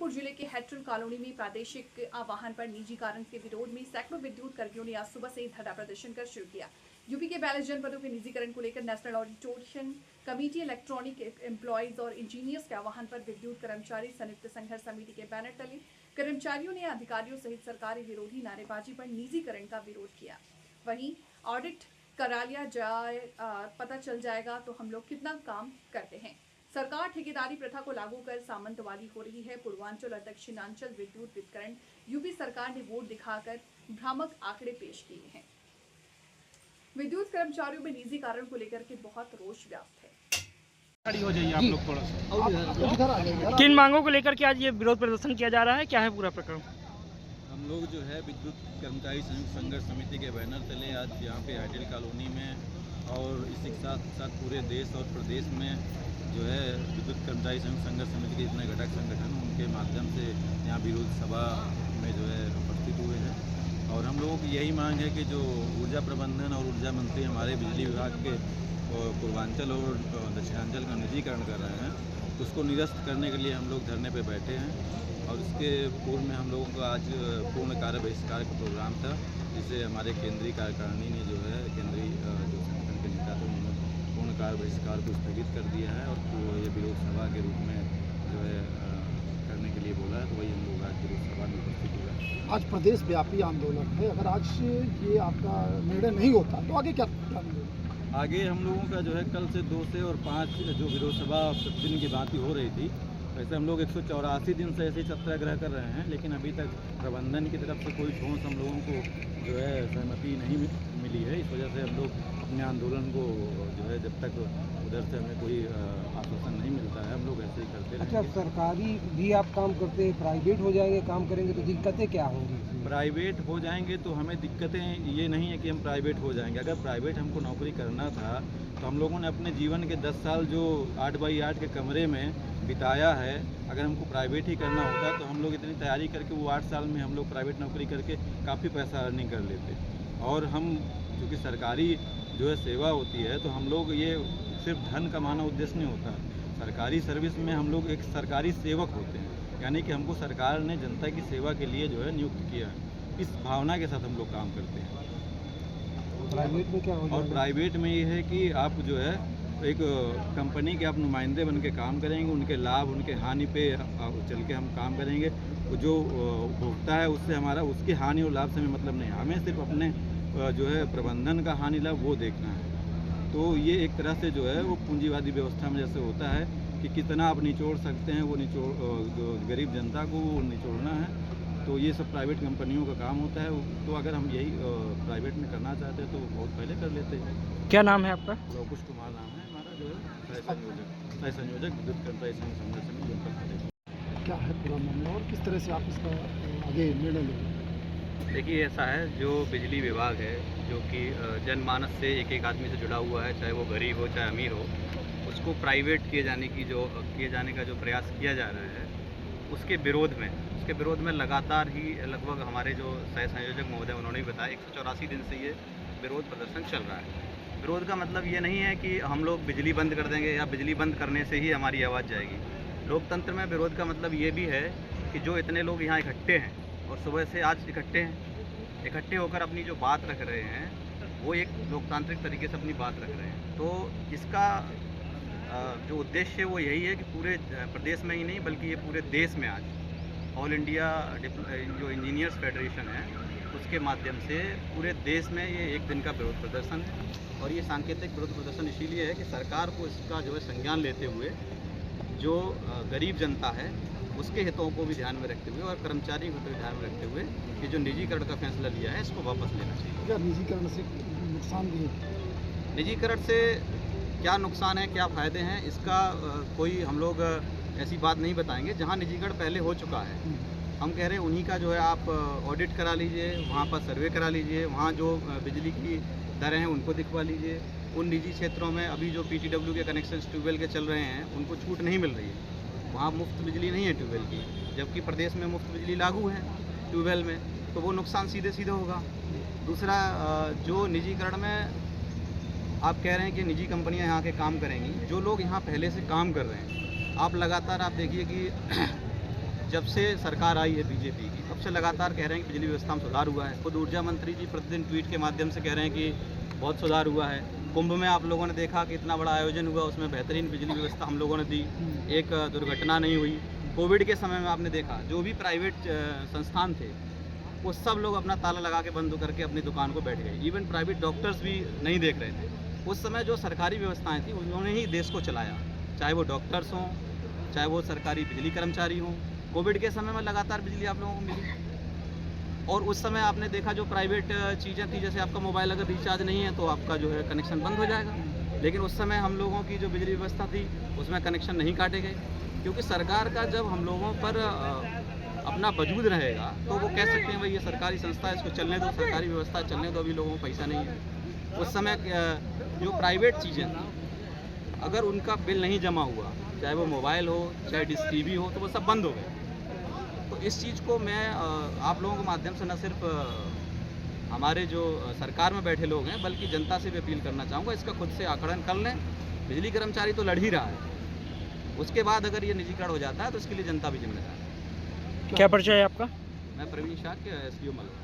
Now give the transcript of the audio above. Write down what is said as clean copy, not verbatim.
जबलपुर जिले के हैट्रन कॉलोनी में प्रादेशिक वाहन पर निजीकरण के विरोध में सैकड़ों विद्युत कर्मियों ने आज सुबह से ही धरना प्रदर्शन कर शुरू किया। यूपी के 42 जनपदों के निजीकरण को लेकर नेशनल ऑडिटोरियन कमेटी, इलेक्ट्रॉनिक एम्प्लॉयज और इंजीनियर्स के आह्वान पर विद्युत कर्मचारी संयुक्त संघर्ष समिति के बैनर तले कर्मचारियों ने अधिकारियों सहित सरकारी विरोधी नारेबाजी पर निजीकरण का विरोध किया। वहीं ऑडिट करा लिया जाए, पता चल जाएगा तो हम लोग कितना काम करते हैं। सरकार ठेकेदारी प्रथा को लागू कर सामंतवादी हो रही है। पूर्वांचल और दक्षिणांचल विद्युत वितरण यूपी सरकार ने वोट दिखाकर भ्रामक आंकड़े पेश किए हैं। विद्युत कर्मचारियों में निजीकरण को लेकर के बहुत रोष व्याप्त है। खड़ी हो जाइए आप लोग थोड़ा सा। किन मांगों को लेकर के आज ये विरोध प्रदर्शन किया जा रहा है, क्या है पूरा प्रकरण? हम लोग जो है विद्युत कर्मचारी संयुक्त संघर्ष समिति के बैनर तले आज यहाँ पे हैट्रन कॉलोनी में और इसी के साथ साथ पूरे देश और प्रदेश में जो है विद्युत कर्मचारी संयुक्त संघर्ष समिति के जितने घटक संगठन उनके माध्यम से यहाँ विरोध सभा में जो है उपस्थित हुए हैं। और हम लोगों की यही मांग है कि जो ऊर्जा प्रबंधन और ऊर्जा मंत्री हमारे बिजली विभाग के पूर्वांचल और दक्षिणांचल का निजीकरण कर रहे हैं, तो उसको निरस्त करने के लिए हम लोग धरने पर बैठे हैं। और इसके पूर्व में हम लोगों का आज पूर्ण कार्य बहिष्कार का प्रोग्राम था, जिसे हमारे केंद्रीय कार्यकारिणी ने जो है केंद्रीय जो संगठन के नेता थे उन्होंने पूर्ण कार्य बहिष्कार को स्थगित कर दिया है और ये विरोध सभा के रूप में जो है करने के लिए बोला है। तो वही हम लोग आज विरोध सभा में उपस्थित हुए हैं। आज प्रदेश व्यापी आंदोलन है, अगर आज ये आपका निर्णय नहीं होता तो आगे क्या प्लान है? आगे हम लोगों का जो है कल से 2 से और 5 जो विरोध सभा प्रतिदिन की बात हो रही थी, वैसे हम लोग 184 दिन से ऐसे सत्याग्रह कर रहे हैं, लेकिन अभी तक प्रबंधन की तरफ से कोई ठोस हम लोगों को जो है सहमति नहीं मिली है। इस वजह से हम लोग अपने आंदोलन को जो है जब तक उधर से हमें कोई आश्वासन नहीं मिलता है हम लोग ऐसे ही करते रहेंगे। अच्छा, सरकारी भी आप काम करते हैं, प्राइवेट हो जाएंगे काम करेंगे तो दिक्कतें क्या होंगी? प्राइवेट हो जाएंगे तो हमें दिक्कतें ये नहीं है कि हम प्राइवेट हो जाएंगे। अगर प्राइवेट हमको नौकरी करना था तो हम लोगों ने अपने जीवन के 10 साल जो 8 बाई 8 के कमरे में बिताया है, अगर हमको प्राइवेट ही करना होता तो हम लोग इतनी तैयारी करके वो 8 साल में हम लोग प्राइवेट नौकरी करके काफ़ी पैसा अर्निंग कर लेते। और हम क्योंकि सरकारी जो है सेवा होती है तो हम लोग ये सिर्फ धन कमाना उद्देश्य नहीं होता। सरकारी सर्विस में हम लोग एक सरकारी सेवक होते हैं, यानी कि हमको सरकार ने जनता की सेवा के लिए जो है नियुक्त किया है। इस भावना के साथ हम लोग काम करते हैं। प्राइवेट में क्या होगा? और प्राइवेट में ये है कि आप जो है एक कंपनी के आप नुमाइंदे बन के काम करेंगे, उनके लाभ उनके हानि पे चल के हम काम करेंगे। जो उपभोक्ता है उससे हमारा उसकी हानि और लाभ से हमें मतलब नहीं, हमें सिर्फ अपने जो है प्रबंधन का हानि लाभ वो देखना है। तो ये एक तरह से जो है वो पूंजीवादी व्यवस्था में जैसे होता है कि कितना आप निचोड़ सकते हैं, वो गरीब जनता को वो निचोड़ना है। तो ये सब प्राइवेट कंपनियों का काम होता है। तो अगर हम यही प्राइवेट में करना चाहते हैं तो बहुत पहले कर लेते हैं। क्या नाम है आपका? कुछ कुमार नाम है हमारा, जो है सह संयोजक विद्युत कर्मचारी संघर्ष समिति जनपद। क्या है पूरा मामला और किस तरह से आप इसका आगे निर्णय लेंगे? देखिए, ऐसा है, जो बिजली विभाग है जो कि जनमानस से एक एक आदमी से जुड़ा हुआ है, चाहे वो गरीब हो चाहे अमीर हो, उसको प्राइवेट किए जाने का जो प्रयास किया जा रहा है उसके विरोध में लगातार ही लगभग हमारे जो सह संयोजक महोदय उन्होंने भी बताया 184 दिन से ये विरोध प्रदर्शन चल रहा है। विरोध का मतलब ये नहीं है कि हम लोग बिजली बंद कर देंगे या बिजली बंद करने से ही हमारी आवाज़ जाएगी। लोकतंत्र में विरोध का मतलब ये भी है कि जो इतने लोग यहाँ इकट्ठे हैं और सुबह से आज इकट्ठे होकर अपनी जो बात रख रहे हैं वो एक लोकतांत्रिक तरीके से अपनी बात रख रहे हैं। तो इसका जो उद्देश्य है वो यही है कि पूरे प्रदेश में ही नहीं बल्कि ये पूरे देश में आज ऑल इंडिया जो इंजीनियर्स फेडरेशन है उसके माध्यम से पूरे देश में ये एक दिन का विरोध प्रदर्शन है। और ये सांकेतिक विरोध प्रदर्शन इसीलिए है कि सरकार को इसका जो है संज्ञान लेते हुए जो गरीब जनता है उसके हितों को भी ध्यान में रखते हुए और कर्मचारी को भी ध्यान में रखते हुए ये जो निजीकरण का फैसला लिया है इसको वापस लेना चाहिए। क्या निजीकरण से नुकसान भी है? निजीकरण से क्या नुकसान है, क्या फ़ायदे हैं, इसका कोई हम लोग ऐसी बात नहीं बताएंगे। जहां निजीकरण पहले हो चुका है हम कह रहे हैं उन्हीं का जो है आप ऑडिट करा लीजिए, वहाँ पर सर्वे करा लीजिए, वहाँ जो बिजली की दरें हैं उनको दिखवा लीजिए। उन निजी क्षेत्रों में अभी जो PTW के कनेक्शन ट्यूबवेल के चल रहे हैं उनको छूट नहीं मिल रही है, वहाँ मुफ्त बिजली नहीं है ट्यूबवेल की, जबकि प्रदेश में मुफ्त बिजली लागू है ट्यूबवेल में, तो वो नुकसान सीधे सीधे होगा। दूसरा, जो निजीकरण में आप कह रहे हैं कि निजी कंपनियां यहाँ के काम करेंगी, जो लोग यहाँ पहले से काम कर रहे हैं, आप लगातार आप देखिए कि जब से सरकार आई है बीजेपी की, तब से लगातार कह रहे हैं कि बिजली व्यवस्था में सुधार हुआ है। खुद ऊर्जा मंत्री जी प्रतिदिन ट्वीट के माध्यम से कह रहे हैं कि बहुत सुधार हुआ है। कुंभ में आप लोगों ने देखा कि इतना बड़ा आयोजन हुआ, उसमें बेहतरीन बिजली व्यवस्था हम लोगों ने दी, एक दुर्घटना नहीं हुई। कोविड के समय में आपने देखा जो भी प्राइवेट संस्थान थे वो सब लोग अपना ताला लगा के बंद करके अपनी दुकान को बैठ गए। इवन प्राइवेट डॉक्टर्स भी नहीं देख रहे थे। उस समय जो सरकारी व्यवस्थाएं थी उन्होंने ही देश को चलाया, चाहे वो डॉक्टर्स हों, चाहे वो सरकारी बिजली कर्मचारी हों। कोविड के समय में लगातार बिजली आप लोगों को मिली। और उस समय आपने देखा जो प्राइवेट चीज़ें थी, जैसे आपका मोबाइल अगर रिचार्ज नहीं है तो आपका जो है कनेक्शन बंद हो जाएगा। लेकिन उस समय हम लोगों की जो बिजली व्यवस्था थी उसमें कनेक्शन नहीं काटे गए, क्योंकि सरकार का जब हम लोगों पर अपना वजूद रहेगा तो वो कह सकते हैं भाई ये सरकारी संस्था है, इसको चलने दो, सरकारी व्यवस्था चलने दो, अभी लोगों को पैसा नहीं है। उस समय जो प्राइवेट चीज़ें थी अगर उनका बिल नहीं जमा हुआ, चाहे वो मोबाइल हो चाहे डिश टीवी हो, तो वो सब बंद हो गए। तो इस चीज़ को मैं आप लोगों के माध्यम से न सिर्फ हमारे जो सरकार में बैठे लोग हैं बल्कि जनता से भी अपील करना चाहूँगा, इसका खुद से आकलन कर लें। बिजली कर्मचारी तो लड़ ही रहा है, उसके बाद अगर ये निजीकरण हो जाता है तो इसके लिए जनता भी जिम्मेदार है। क्या परिचय है आपका? मैं प्रवीण शाह के SDO मलवा।